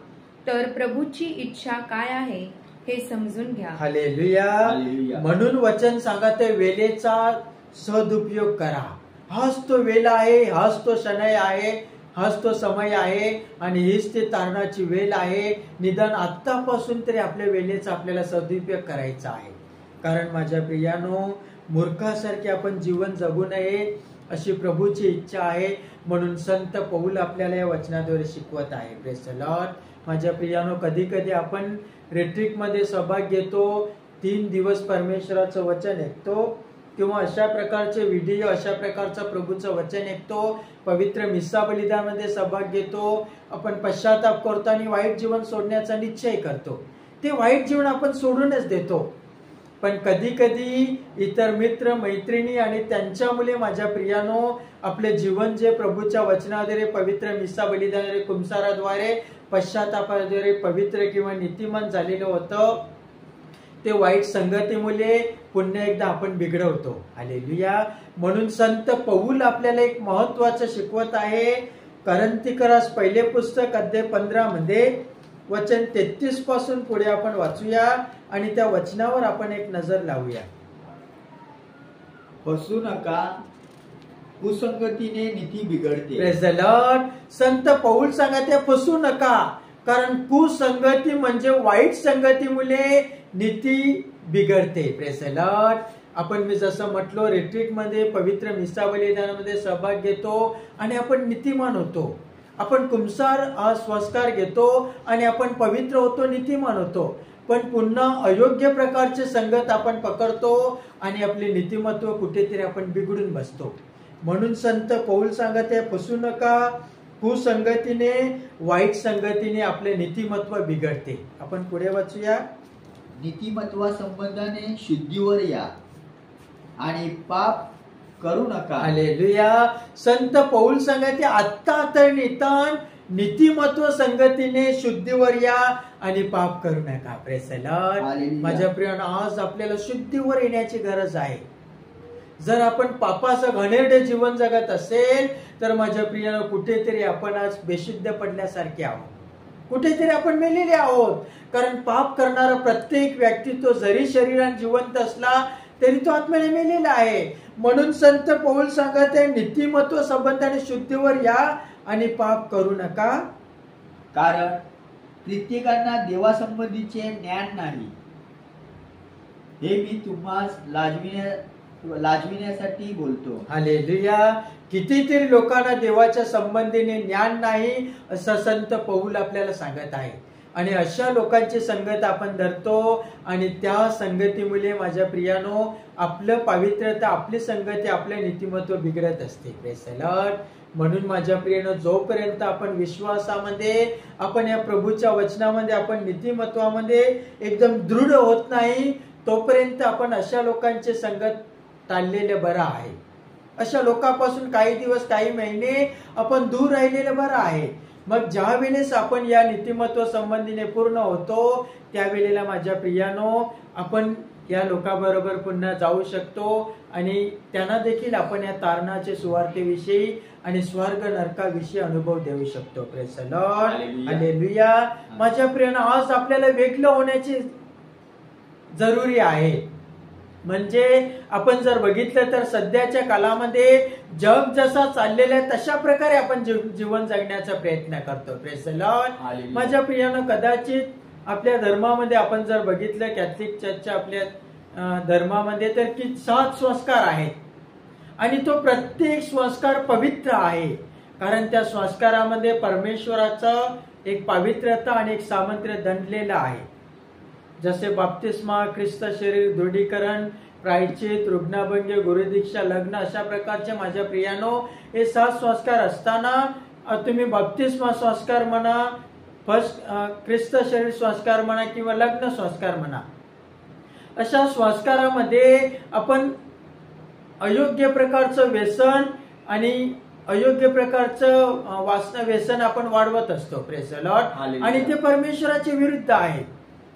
B: तर प्रभूची इच्छा काय आहे हे समजून घ्या.
A: हालेलुया. म्हणून वचन सांगत आहे, वेळेचा सदुपयोग करा. हाच तो वेळ आहे, हाच तो शनय आहे, हाच तो समय आहे आणि हीच ते तारणाची वेळ आहे. निदान आत्तापासून तरी आपल्या वेळेचा आपल्याला सदुपयोग करायचा आहे. कारण माझ्या प्रियानो, मूर्खासारखे आपण जीवन जगू नये अशी प्रभूची इच्छा आहे. म्हणून संत पौल आपल्याला या वचनाद्वारे शिकवत आहे. Praise the Lord. माझ्या प्रियानो, कधी कधी आपण रेट्रिक मध्ये सहभाग घेतो, 3 दिवस परमेश्वराचं वचन ऐकतो, किंवा अशा प्रकारचे व्हिडिओ, अशा प्रकारचं प्रभूचं वचन ऐकतो, पवित्र मिस्सा बलिदानामध्ये सहभाग घेतो, आपण पश्चाताप करतो आणि वाईट जीवन सोडण्याचा निश्चय करतो. ते वाईट जीवन आपण सोडूनच देतो. पण कधी कधी इतर मित्र मैत्रिणी आणि त्यांच्या मुले, माझ्या प्रियानो, आपले जीवन जे प्रभूच्या वचनाद्वारे, पवित्र मिस्सा बलिदानाद्वारे, कुंसाराद्वारे, पश्चातापाद्वारे पवित्र किंवा नीतिमान झालेलं होतं, ते वाईट संगतीमुळे पुन्हा एकदा आपण बिघडवतो. हालेलुया. म्हणून संत पौल आपल्याला एक महत्वाचं शिकवत आहे. करंथीकरास पहिले पुस्तक अध्याय 15 मध्ये वचन 33 पासून पुढे आपण वाचूया आणि त्या वचनावर आपण एक नजर लावूया.
C: फसू नका, कुसंगतीने नीती बिघडते.
A: Praise the Lord. संत पौल सांगते, फसू नका, कारण कुसंगती म्हणजे वाईट संगतीमुळे नीती बिघडते. Praise the Lord. आपण मी जसं म्हटलो, रिट्रीट मध्ये, पवित्र मिस्सा बलिदानामध्ये सहभाग घेतो आणि आपण नीतिमान होतो. आपण कुंसार संस्कार घेतो आणि आपण पवित्र होतो, नीतिमान होतो. पण पुन्हा अयोग्य प्रकारचे संगत आपण पकडतो आणि आपले नीतिमत्व कुठेतरी आपण बिघडून बसतो. म्हणून संत पौल सांगत आहे, फसू नका, कुसंगतीने, वाईट संगतीने आपले नीतिमत्व बिघडते. आपण पुढे वाचूया.
C: नीतिमत्वा संबंधाने शुद्धीवर या आणि पाप करू नका.
A: हालेलुया. संत पौल सांगते, आत्ता तर नितान नीतिमत्व संगतीने शुद्धीवर या आणि पाप करू नका. Praise the Lord. माझ्या प्रियानो, आज आपल्याला शुद्धीवर येण्याची गरज आहे. जर आपण पापाचं घणेरडे जीवन जगत असेल तर माझ्या प्रियानो, कुठेतरी आपण आज बेशुद्ध पडल्यासारखे आहोत, कुठेतरी आपण मेलेले आहोत. कारण पाप करणारा प्रत्येक व्यक्ती, तो जरी शरीरात जिवंत असला तरी तो आत्म्याने मेलेला आहे. म्हणून संत पौल सांगत आहे, नीतिमत्व संबंधाने शुद्धीवर या आणि पाप करू नका.
C: कारण प्रत्येकांना देवासंबंधीचे ज्ञान नाही, हे मी तुम्हास लाजविण्यासाठी बोलतो.
A: हालेलुया. कितीतरी लोकांना देवाच्या संबंधीने ज्ञान नाही असं संत पौल आपल्याला सांगत आहे. आणि अशा लोकांची संगत आपण धरतो आणि त्या संगतीमुळे माझ्या प्रियानो, आपलं पावित्र्यता, आपली संगती, आपलं नीतिमत्व बिघडत असते. Praise the Lord. म्हणून माझ्या प्रियानो, जोपर्यंत आपण विश्वासामध्ये, आपण या प्रभूच्या वचनामध्ये, आपण नीतिमत्वामध्ये एकदम दृढ होत नाही, तोपर्यंत आपण अशा लोकांचे संगत टाळलेलं बरं आहे. अशा लोकांपासून काही दिवस, काही महिने आपण दूर राहिलेलं बरं आहे. मग ज्या वेळेस आपण या नीतिमत्व संबंधीने पूर्ण होतो, त्यावेळेला माझ्या प्रियानो, आपण या लोकांबरोबर पुन्हा जाऊ शकतो आणि त्यांना देखील आपण या तारणाचे सुवार्तेविषयी आणि स्वर्ग नरकाविषयी अनुभव देऊ शकतो. Praise the Lord, hallelujah. माझ्या प्रियानं, आज आपल्याला वेगळं होण्याची जरुरी आहे. म्हणजे आपण जर बघितलं तर सध्याच्या काळामध्ये जग जसा चाललेला आहे तशा प्रकारे आपण जीवन जगण्याचा प्रयत्न करतो. Praise the Lord. माझ्या प्रियानं, कदाचित आपल्या धर्मामध्ये आपण जर बघितलं, कॅथलिक चर्चच्या आपल्या धर्मामध्ये तर की 7 संस्कार आहेत आणि तो प्रत्येक संस्कार पवित्र आहे. कारण त्या संस्कारामध्ये परमेश्वराचं एक पवित्रता आणि एक सामर्थ्य दडलेलं आहे. जसे बाप्तिस्मा, ख्रिस्त शरीर दृढीकरण, प्रायश्चित, रुग्णाभंग, गुरुदीक्षा, लग्न, अशा प्रकारचे माझ्या प्रियानो हे 7 संस्कार असताना तुम्ही बाप्तिस्मा संस्कार म्हणा, फर्स्ट ख्रिस्त शरीर संस्कार म्हणा किंवा लग्न संस्कार म्हणा, अशा संस्कारामध्ये आपण अयोग्य प्रकारचं व्यसन आणि अयोग्य प्रकारचं वासना व्यसन आपण वाढवत असतो. Praise the Lord. आणि ते परमेश्वराच्या विरुद्ध आहे.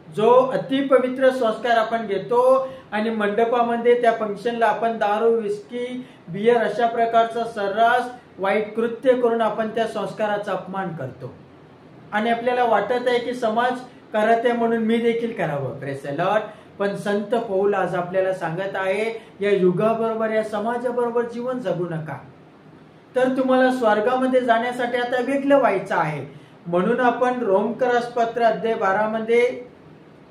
A: जो अतिपवित्र संस्कार आपण घेतो आणि मंडपामध्ये त्या फंक्शनला आपण दारू, विस्की, बियर अशा प्रकारचा सर्रास वाईट कृत्य करून आपण त्या संस्काराचा अपमान करतो आणि आपल्याला वाटत आहे की समाज करत आहे म्हणून मी देखील करावं. Praise the Lord. पण संत पौल आज आपल्याला सांगत आहे, या युगाबरोबर, या समाजाबरोबर जीवन जगू नका. तर तुम्हाला स्वर्गामध्ये जाण्यासाठी आता वेगळं व्हायचं आहे. म्हणून आपण रोमकरास पत्र अध्याय 12 मध्ये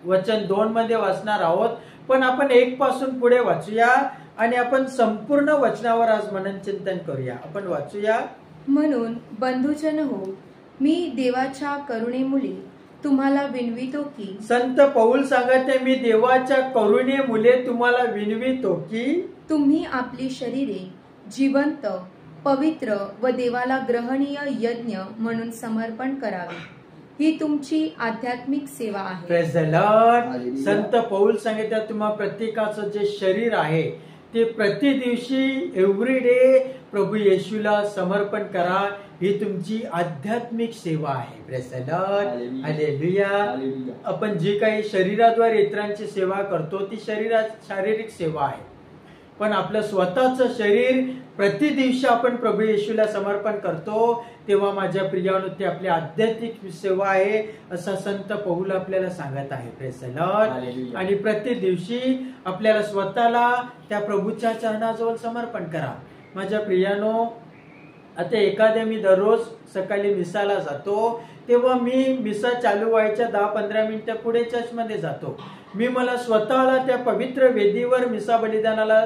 A: वचन 2 मध्ये वाचणार आहोत. पण आपण 1 पासून पुढे वाचूया आणि आपण संपूर्ण वचनावर आज मनन चिंतन करूया. आपण वाचूया.
B: म्हणून बंधुजन हो, मी देवाच्या करुणेमुळे तुम्हाला विनवितो की.
A: संत पौल सांगते, मी देवाच्या करुणेमुळे तुम्हाला विनवितो की
B: तुम्ही आपली शरीरे जिवंत, पवित्र व देवाला ग्रहणीय यज्ञ म्हणून समर्पण करावे. ही तुमची आध्यात्मिक सेवा आहे.
A: Praise the Lord. संत पौल सांगितलं, तुम्हा प्रत्येकाचं जे शरीर आहे ते प्रति दिवशी एव्हरीडे प्रभू येशूला समर्पण करा. ही तुमची आध्यात्मिक सेवा आहे. Praise the Lord. हालेलुया. आपण जी काही शरीराद्वारे इतरांची सेवा करतो ती शारीरिक सेवा आहे. पण आपलं स्वतःचं शरीर प्रति दिवशी आपण प्रभू येशूला समर्पण करतो तेव्हा माझ्या प्रियानो ती आपली आध्यात्मिक सेवा आहे असं संत पौल आपल्याला सांगत आहे. Praise the Lord. आणि प्रति दिवशी आपल्याला स्वतःला त्या प्रभूच्या चरणाजवळ समर्पण करा. माझ्या प्रियानो, आता एखाद्या मी दररोज सकाळी मिसाला जातो तेव्हा मी मिसा चालू व्हायच्या 10-15 मिनिटं पुढे चर्चमध्ये जातो. मी मला स्वतःला त्या पवित्र वेदीवर मिसा बलिदानाला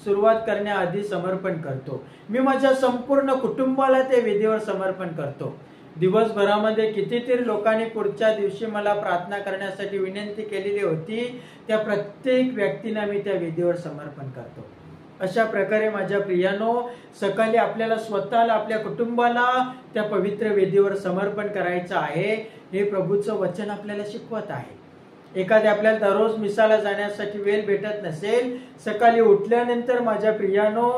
A: सुरुवात करण्याआधी समर्पण करतो. मी माझ्या संपूर्ण कुटुंबाला त्या वेदीवर समर्पण करतो. दिवसभरामध्ये कितीतरी लोकांनी पुढच्या दिवशी मला प्रार्थना करण्यासाठी विनंती केलेली होती. त्या प्रत्येक व्यक्तींना मी त्या वेदीवर समर्पण करतो. अशा प्रकारे माझ्या प्रियानो, सकाळी आपल्याला स्वतःला, आपल्या कुटुंबाला त्या पवित्र वेदीवर समर्पण करायचं आहे. हे प्रभूचं वचन आपल्याला शिकवत आहे. एखाद्या आपल्याला दररोज मिसाला जाण्यासाठी वेळ भेटत नसेल, सकाळी उठल्यानंतर माझ्या प्रियानो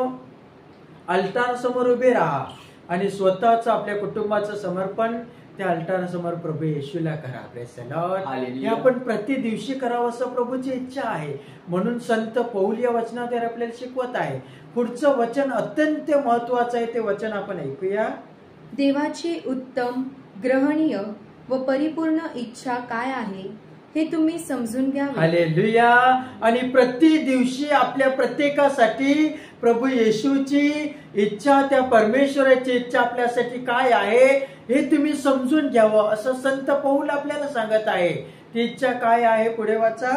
A: अल्टार समोर उभे राहा आणि स्वतःचं, आपल्या कुटुंबाचं समर्पण त्या अल्टारासमोर प्रभू येशूला करा. Praise the Lord. हे आपण प्रति दिवशी करावं असं प्रभूची इच्छा आहे. म्हणून संत पौल या वचनाद्वारे आपल्याला शिकवत आहे. पुढचं वचन अत्यंत महत्वाचं आहे. ते वचन आपण ऐकूया.
B: देवाची उत्तम, ग्रहणीय व परिपूर्ण इच्छा काय आहे हे तुम्ही समजून घ्या.
A: हालेलुया. आणि प्रति दिवशी आपल्या प्रत्येकासाठी प्रभू येशूची इच्छा, त्या परमेश्वराची इच्छा आपल्यासाठी काय आहे हे तुम्ही समजून घ्यावं असं संत पौल आपल्याला सांगत आहे. ती इच्छा काय आहे पुढे वाचा.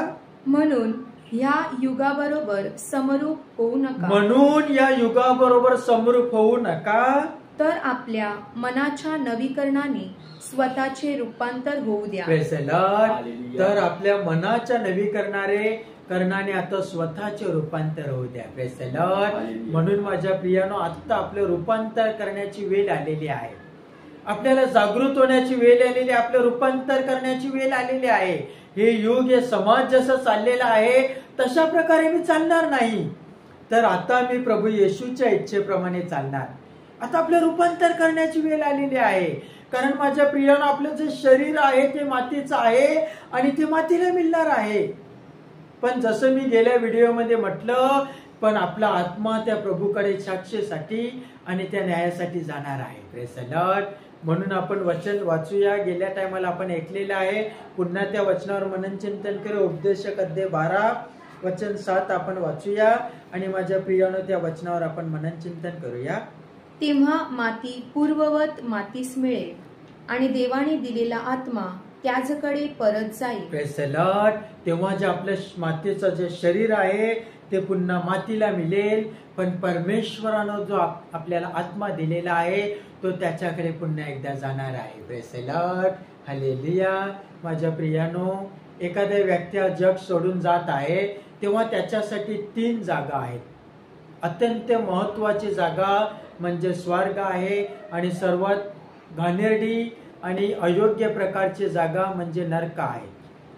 B: म्हणून या युगाबरोबर समरूप होऊ नका.
A: म्हणून या युगाबरोबर समरूप होऊ नका.
B: तर आपल्या मनाच्या नवीकरणाने स्वतःचे रूपांतर होऊ द्या.
A: Praise the Lord. तर आपल्या मनाच्या नवीकरणाने आता स्वतःचे रूपांतर होऊ द्या. Praise the Lord. म्हणून माझ्या प्रियानो, आता आपलं रूपांतर करण्याची वेळ आलेली आहे. आपल्याला जागृत होण्याची वेळ आलेली आहे. आपलं रूपांतर करण्याची वेळ आलेली आहे. हे युग, हे समाज जसं चाललेला आहे तशा प्रकारे मी चालणार नाही. तर आता मी प्रभू येशूच्या इच्छेप्रमाणे चालणार. आता आपलं रूपांतर करण्याची वेळ आलेली आहे. कारण माझ्या प्रियानं, आपलं जे शरीर आहे ते मातीचं आहे आणि ते मातीला मिळणार आहे. पण जसं मी गेल्या व्हिडिओमध्ये म्हटलं, पण आपला आत्मा त्या प्रभूकडे साक्षीसाठी आणि त्या न्यायासाठी जाणार आहे. Praise the Lord. म्हणून आपण वचन वाचूया. गेल्या टायमाला आपण ऐकलेलं आहे. पुन्हा त्या वचनावर मनन चिंतन करू. उपदेशक अध्याय 12 वचन 7 आपण वाचूया आणि माझ्या प्रियानो त्या वचनावर आपण मनन चिंतन करूया.
B: तेव्हा माती पूर्ववत मातीस मिळेल आणि देवाने दिलेला आत्मा त्याचकडे परत जाईल.
A: Praise the Lord. तेव्हा जे आपल्या मातीचं जे शरीर आहे ते पुन्हा मातीला मिळेल, पण परमेश्वरानं जो आपल्याला आत्मा दिलेला आहे तो त्याच्याकडे पुन्हा एकदा जाणार आहे. Praise the Lord. हालेलुया. माझ्या प्रियानो, एखाद्या व्यक्ती हा जग सोडून जात आहे तेव्हा त्याच्यासाठी 3 जागा आहेत. अत्यंत महत्वाची जागा म्हणजे स्वर्ग आहे आणि सर्वात घाणेरडी आणि अयोग्य प्रकारची जागा म्हणजे नरक आहे.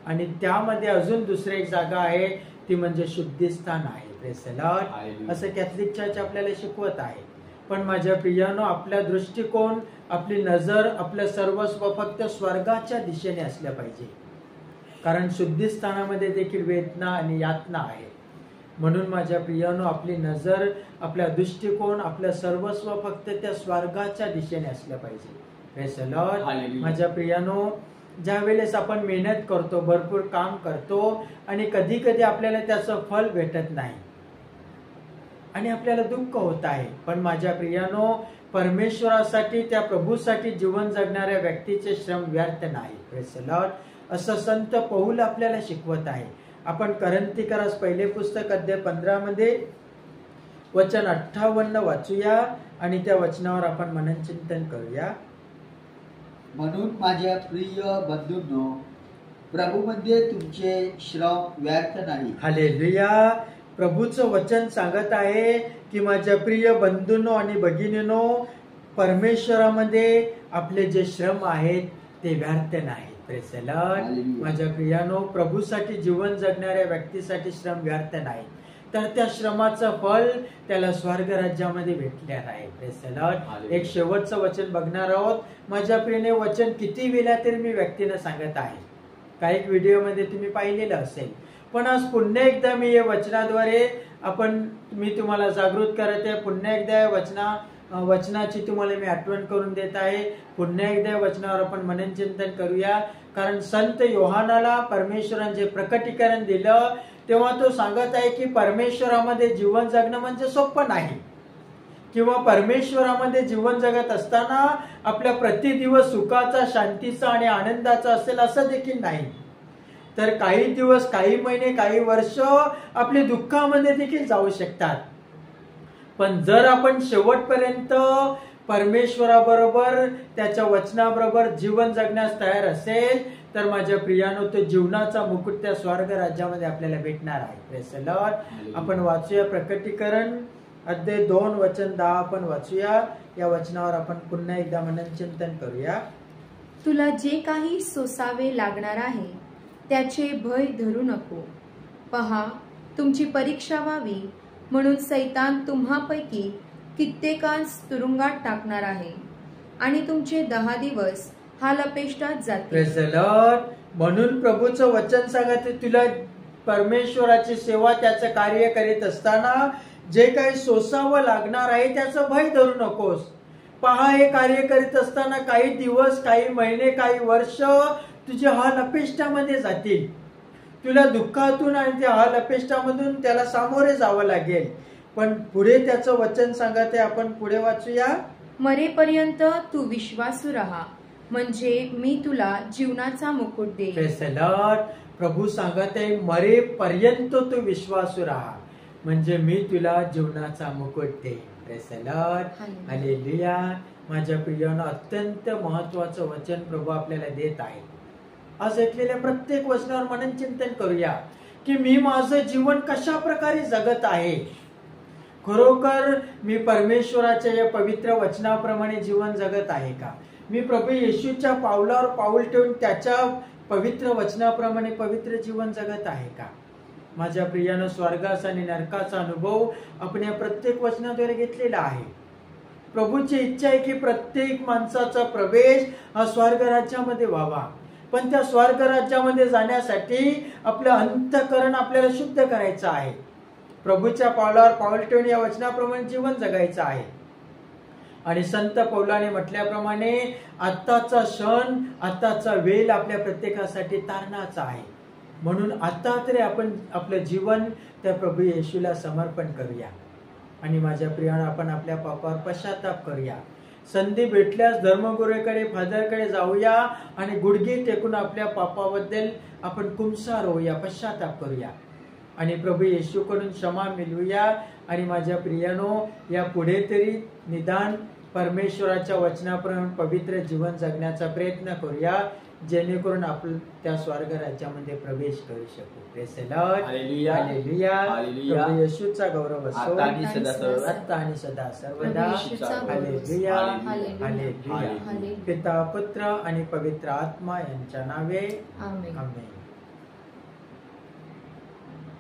A: आणि त्यामध्ये अजून दुसरी एक जागा आहे, ती म्हणजे शुद्धीस्थान आहे. Praise the Lord. असं कॅथलिक चर्च आपल्याला शिकवत आहे. पण माझ्या प्रियानो, आपला दृष्टिकोन, आपली नजर, आपलं सर्वस्व फक्त स्वर्गाच्या दिशेने असलं पाहिजे. कारण शुद्धीस्थानामध्ये देखील वेदना आणि यातना आहे. म्हणून माझ्या प्रियानो, आपली नजर, आपला दृष्टिकोन, आपलं सर्वस्व फक्त त्या स्वर्गाच्या दिशेने असलं पाहिजे. Praise the Lord. माझ्या प्रियानो, ज्या वेळेस आपण मेहनत करतो, भरपूर काम करतो आणि कधी कधी आपल्याला त्याचं फल भेटत नाही आणि आपल्याला दुःख होत आहे, पण माझ्या प्रियानो, परमेश्वरासाठी, त्या प्रभूसाठी जीवन जगणाऱ्या व्यक्तीचे श्रम व्यर्थ नाही. Praise the Lord. असं संत पौल आपल्याला शिकवत आहे. आपण करंथीकरास पहिले पुस्तक अध्याय 15 मध्ये वचन 58 वाचूया आणि त्या वचनावर आपण मनन चिंतन करूया.
C: म्हणून माझ्या प्रिय बंधूंनो, प्रभूमध्ये तुमचे श्रम व्यर्थ नाही.
A: हालेलुया. प्रभूचं वचन सांगत आहे की माझ्या प्रिय बंधूंनो आणि भगिनींनो, परमेश्वरामध्ये आपले जे श्रम आहेत ते व्यर्थ नाही. Praise the Lord. माझ्या प्रियानो, प्रभूसाठी जीवन जगणाऱ्या व्यक्तीसाठी श्रम व्यर्थ नाही, तर त्या श्रमाचं फल त्याला स्वर्ग राज्यामध्ये भेटणार आहे. Praise the Lord. एक शेवटचं वचन बघणार आहोत. माझ्या प्रियने, वचन किती वेळा तरी मी व्यक्तीने सांगत आहे, काही व्हिडिओमध्ये तुम्ही पाहिलेलं असेल, पण आज पुन्हा एकदा मी या वचनाद्वारे मी तुम्हाला जागृत करत आहे. पुन्हा एकदा वचनाची तुम्हाला मी आठवण करून देत आहे. पुन्हा एकदा वचनावर आपण मनन चिंतन करूया. कारण संत योहानाला परमेश्वराने जे प्रकटीकरण दिलं तेव्हा तो सांगत आहे की परमेश्वरामध्ये जीवन जगणं म्हणजे सोपं नाही, किंवा परमेश्वरामध्ये जीवन जगत असताना आपल्या प्रतिदिवस सुखाचा, शांतीचा आणि आनंदाचा असेल असं देखील नाही. तर काही दिवस, काही महिने, काही वर्ष आपले दुःखामध्ये देखील जाऊ शकतात. पण जर आपण शेवटपर्यंत परमेश्वराबरोबर, त्याच्या वचनाबरोबर जीवन जगण्यास तयार असेल तर माझ्या प्रियानो, तो जीवनाचा मुकुट त्या स्वर्ग राज्यामध्ये आपल्याला भेटणार आहे. Praise the Lord. आपण वाचूया प्रकटीकरण अध्याय 2 वचन 10 आपण वाचूया. या वचनावर आपण पुन्हा एकदा मनन चिंतन करूया.
B: तुला जे काही सोसावे लागणार आहे त्याचे भय धरू नको. पहा, तुमची परीक्षा व्हावी म्हणून सैतान तुम्हापैकी कित्येकांस तुरुंगात टाकणार आहे आणि तुमचे 10 दिवस हालअपेष्टात जातील.
A: Praise the Lord. म्हणून प्रभूचं वचन सांगते, तुला परमेश्वराची सेवा, त्याचं कार्य करीत असताना जे काही सोसावं लागणार आहे त्याचं भय धरू नकोस. पहा, हे कार्य करीत असताना काही दिवस, काही महिने, काही वर्ष तुझे हालअपेष्टामध्ये जातील. तुला दुःखातून आणि त्या हालअपेष्टामधून त्याला सामोरे जावं लागेल. पण पुढे त्याचं वचन सांगते, आपण पुढे वाचूया.
B: मरेपर्यंत तू विश्वासू राहा, म्हणजे मी तुला जीवनाचा मुकुट देईन.
A: Praise the Lord. प्रभू सांगते, मरेपर्यंत तू विश्वासू राहा, म्हणजे मी तुला जीवनाचा मुकुट देईन. Praise the Lord. हालेलुया. माझ्या प्रियानं, अत्यंत महत्वाचं वचन प्रभू आपल्याला देत आहे. आज ऐकलेल्या प्रत्येक वचनावर मनन चिंतन करूया की मी माझं जीवन कशा प्रकारे जगत आहे. खरोखर मी परमेश्वराच्या या पवित्र वचनाप्रमाणे जीवन जगत आहे का? मी प्रभू येशूच्या पावलावर पाऊल ठेवून त्याच्या पवित्र वचनाप्रमाणे पवित्र जीवन जगत आहे का? माझ्या प्रियानं, स्वर्गाचा आणि नरकाचा अनुभव आपण या प्रत्येक वचनाद्वारे घेतलेला आहे. प्रभूची इच्छा आहे की प्रत्येक माणसाचा प्रवेश हा स्वर्ग राज्यामध्ये व्हावा. पण त्या स्वर्ग राज्यामध्ये जाण्यासाठी आपलं अंतःकरण आपल्याला शुद्ध करायचं आहे. प्रभूच्या पावलावर पाऊल ठेवून या वचनाप्रमाणे जीवन जगायचं आहे. आणि संत पौलाने म्हटल्याप्रमाणे आत्ताचा क्षण, आत्ताचा वेळ आपल्या प्रत्येकासाठी तारणाचा आहे. म्हणून आता तरी आपण आपलं जीवन त्या प्रभू येशूला समर्पण करूया. आणि माझ्या प्रियानं आपण आपल्या पापावर पश्चाताप करूया. संधी भेटल्यास धर्मगुरूकडे, फादरकडे जाऊया आणि गुडघे टेकून आपल्या पापाबद्दल आपण कुमसार होऊया, पश्चाताप करूया आणि प्रभू येशूकडून क्षमा मिळवूया. आणि माझ्या प्रियानो, या पुढे तरी निदान परमेश्वराच्या वचनाप्रमाणे पवित्र जीवन जगण्याचा प्रयत्न करूया, जेणेकरून आपण त्या स्वर्ग राज्यामध्ये प्रवेश करू शकू. Praise the Lord.
C: Hallelujah.
A: Hallelujah.
C: Hallelujah.
A: प्रभू येशूचा गौरव असो
C: आता आणि सदा सर्वदा.
A: आता आणि सदा सर्वदा.
B: प्रभू येशूचा गौरव असो.
A: हालेलुया.
B: हालेलुया.
A: हालेलुया.
B: हालेलुया.
A: पिता, पुत्र आणि पवित्र आत्मा यांच्या नावे
B: आमेन.
A: आमेन.